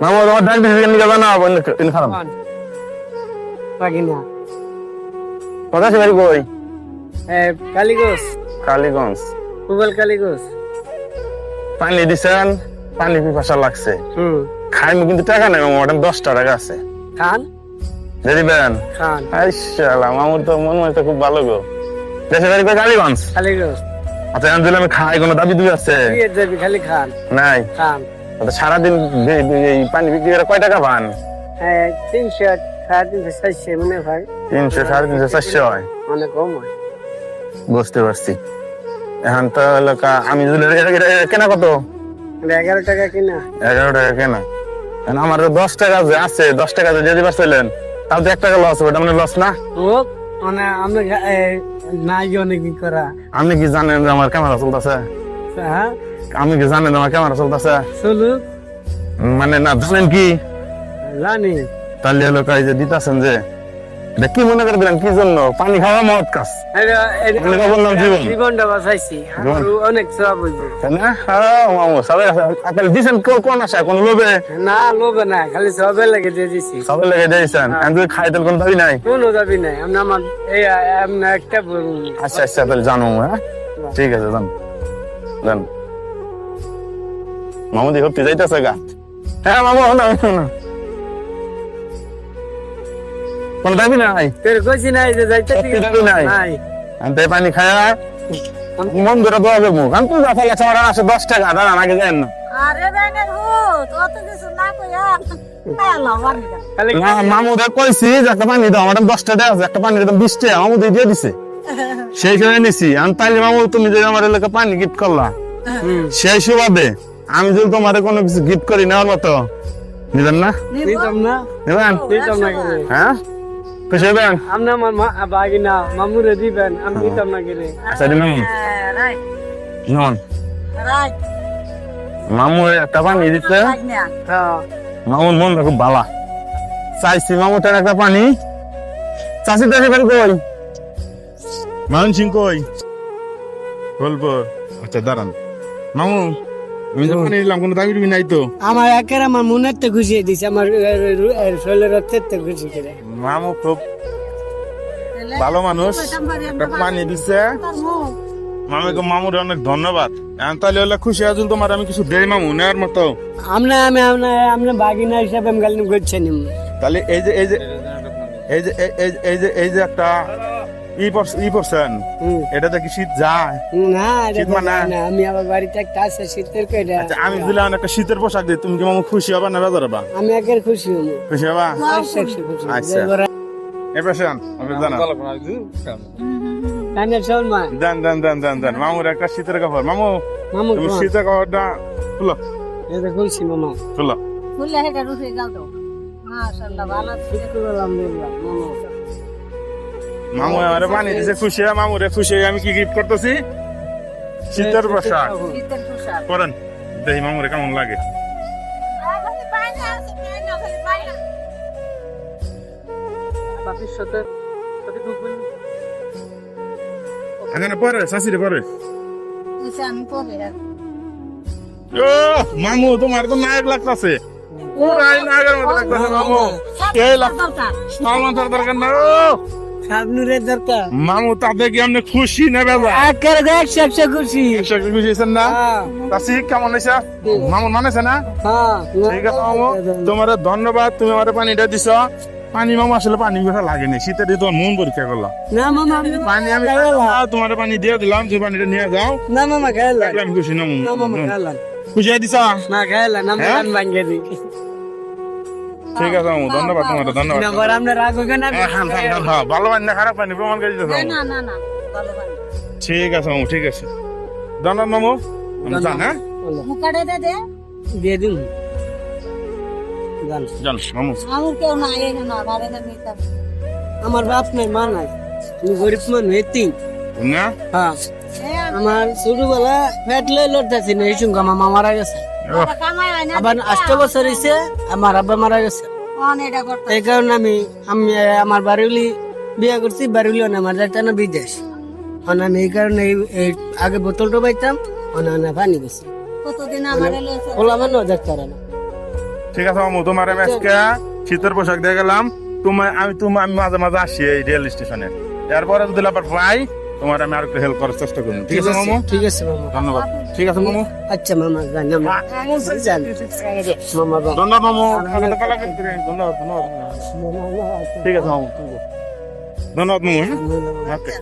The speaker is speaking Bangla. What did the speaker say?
মামু তোমার ডাক দিছি কেন যাবে না ইন খারাপ পাগিনা কথা সে বাড়ি কই কালীগঞ্জ কালীগঞ্জ পুগল কালীগঞ্জ পানি দিছেন পানি পিপাসা লাগছে খাইমু কিন্তু টাকা নাই মামু ওটা 10 টাকা আছে খান দিয়ে দিবেন খান আইশাল্লাহ মামুর তো মন মনে খুব ভালো গো দেশে বাড়ি কই কালীগঞ্জ কালীগঞ্জ আচ্ছা আমি দিলাম খাই কোনো দাবি দুই আছে বিয়ে যাবি খালি খান নাই খান আচ্ছা সারাদিন এই পানি বিক্রি করে কয় টাকা পান 300 350 400 মনে হয় 300 350 400 হয় অনেক কম হয় বুঝতে পারছি এখন তো এলাকা আমি যদি কেনা কত 11 টাকা কিনা 11 টাকা কেনা এখন আমার 10 টাকা যে আছে 10 টাকা যে দিতে পারছিলেন তাও তো 1 টাকা লস হবে, এটা মানে লস না? ও মানে আমরা নাই অনেক কি করা আপনি কি জানেন যে আমার ক্যামেরা চলতেছে? হ্যাঁ আমি কি জানেন আমার ক্যামেরা চলতেছে? চলু মানে না জানেন কি জানি তাহলে এলাকায় যে দিতেছেন যে এটা কি মনে করে দিলেন কি জন্য? পানি খাওয়া মহৎ কাজ, বললাম জীবন জীবনটা বাঁচাইছি অনেক সব হইব তাই না? মামু সবাই আপনি দিচ্ছেন কোন আশা কোন লোভে? না লোবে না, খালি সবে লাগে দিয়ে দিছি সবাই লেগে দিয়েছেন আমি খাইতে কোনো দাবি নাই? কোনো দাবি নাই আমরা আমার এই আমরা একটা আচ্ছা আচ্ছা তাহলে জানো হ্যাঁ ঠিক আছে জান জান মামু দেখো তুই যাইতেছে গা? হ্যাঁ মামু না না কোন দাবি নাই তোর কইছি নাই যে যাইতে দাবি নাই নাই আনতে পানি খায়া মন ধরে দোয়া দেবো আমি তো যা ফেলা চাওয়ার আসে 10 টাকা দাঁড়া আগে যান না আরে ব্যাঙের ভূত অত কিছু না কইয়া আল্লাহ বানিদা খালি না মামুদের কইছি যে একটা পানি দাও আমার 10 টাকা আছে একটা পানি দাম 20 টাকা মামু দিয়ে দিছে সেই সময় নিছি আমি তাইলে মামু তুমি যে আমার এলাকা পানি গিফট করলা সেই সুবাদে আমি যদি তোমার কোনো কিছু গিফট করি নেওয়ার মতো নিবেন না? দিতাম না নিবেন? দিতাম না করে হ্যাঁ খুশি হবেন? আপনি আমার বাগিনা মামুরে দিবেন আমি দিতাম না করে আচ্ছা দিন রাইট নন রাইট মামু একটা পানি দিতে লাগনা হ্যাঁ মামুর মনটা খুব ভালো চাইছি মামু তার একটা পানি চাষি টাষি বের কই মান সিং কই বলবো আচ্ছা দাঁড়ান মামু আমি তো পানি দিলাম কোনো দাবি টুবি নাই তো? আমার একের আমার মনের তো খুশি দিছে আমার শরীরের অত্যন্ত খুশি করে মামু খুব ভালো মানুষ একটা পানি দিছে মামাকে মামুর অনেক ধন্যবাদ এখন তাহলে হলে খুশি আজুল তোমার আমি কিছু দেই মামু নেওয়ার মতো আমরা বাগিনা হিসাবে আমি গালিম করছেন তাহলে এই যে এই যে এই যে এই যে একটা ই পড়ছেন এটাতে কি শীত যায়? না শীত মানে? না আমি আবার বাড়িতে একটা আছে শীতের কইরা আচ্ছা আমি দিলাম একটা শীতের পোশাক দিই তুমি কি মামু খুশি হবা না বেজার হবা? আমি একের খুশি হবো খুশি হবা? খুশি আচ্ছা এবার শোন আমি জানা কানের সম্মান দেন মামুর একটা শীতের কাপড় মামু মামু তুমি শীতের কাপড়টা খুলো এটা খুশি মামা খুলো ফুলে হেটা রুফে যাও তো মাশাআল্লাহ ভালো আলহামদুলিল্লাহ মামা মামু আমার পানি দিছে খুশি হয়ে মামুরে খুশি হয়ে আমি কি গিফট করতেছি শীতের পোশাক শীতের পোশাক করেন দেখি মামুরে কেমন লাগে খালি বাইরে আছে বাইরে খালি বাইরে পাপির সাথে সাথে ঢুকবেন এখানে পরে শাশিরে পরে এসে আমি পরে ও মামু তোমার তো নায়ক লাগতাছে পুরাই নায়কের মতো লাগতাছে মামু এই দরকার সালমান খান দরকার না সাবনুরের দরকার মামু তাতে কি আপনি খুশি না বাবা একের একশো খুশি খুশি হয়েছেন না চাষি কেমন হয়েছে মামুন মানেছে না হ্যাঁ ঠিক আছে মামু তোমার ধন্যবাদ তুমি আমার পানিটা দিছ পানি মামু আসলে পানি বেশা লাগেনি শীতে দিয়ে তোমার মন পরীক্ষা করলাম না মামা পানি আমি তোমার পানি দিয়ে দিলাম তুমি পানিটা নিয়ে যাও না মামা খাইলা দেখলে আমি খুশি না না মামা খাইলা খুশি হয়ে দিছ না খাইলা না মান ভাঙ্গে দি ঠিক আছে মামু ধন্যবাদ তোমার ধন্যবাদ নাম্বার আমরা রাখো কেন হ্যাঁ ভালো পানি না খারাপ পানি প্রমাণ করে দিতে না না না ভালো ভালো ঠিক আছে মামু ঠিক আছে ধন্যবাদ মামু জান হ্যাঁ মুকাড়ে দে দিয়ে দিন জান জান মামু আমার কেউ না এই না বারে না মিতা আমার বাপ নাই মা নাই তুমি গরিব মানুষ এতিম না হ্যাঁ আমার ছোটবেলা ফ্যাট লই লড়তেছি না এই সঙ্গে আমার মা মারা গেছে কামাই হয় না আবার 8 বছর হয়েছে আমার আব্বা মারা গেছে অন এটা করতে এই কারণে আমি আমার বাড়িউলি বিয়ে করছি বাড়িউলি আমার যাইতে না বিদেশ আমি এই কারণে এই আগে বোতলটা পাইতাম পানি গেছি কতদিন আমার এলো ওলা বানো দেখতে পারে না ঠিক আছে মামু, তোমার আমি আজকে শীতের পোশাক দিয়ে গেলাম। আমি মাঝে মাঝে আসি এই রেল স্টেশনে, এরপরে যদি আবার পাই তোমার আমি আর একটু হেল্প করার চেষ্টা করবো। ঠিক আছে মামু, ঠিক আছে মামা। ধন্যবাদ। ঠিক আছে মামু, আচ্ছা মামা যান যান। মামা যান। ধন্যবাদ মামু, ধন্যবাদ। ঠিক আছে মামু, ধন্যবাদ মামু। হ্যাঁ? মামা ওকে।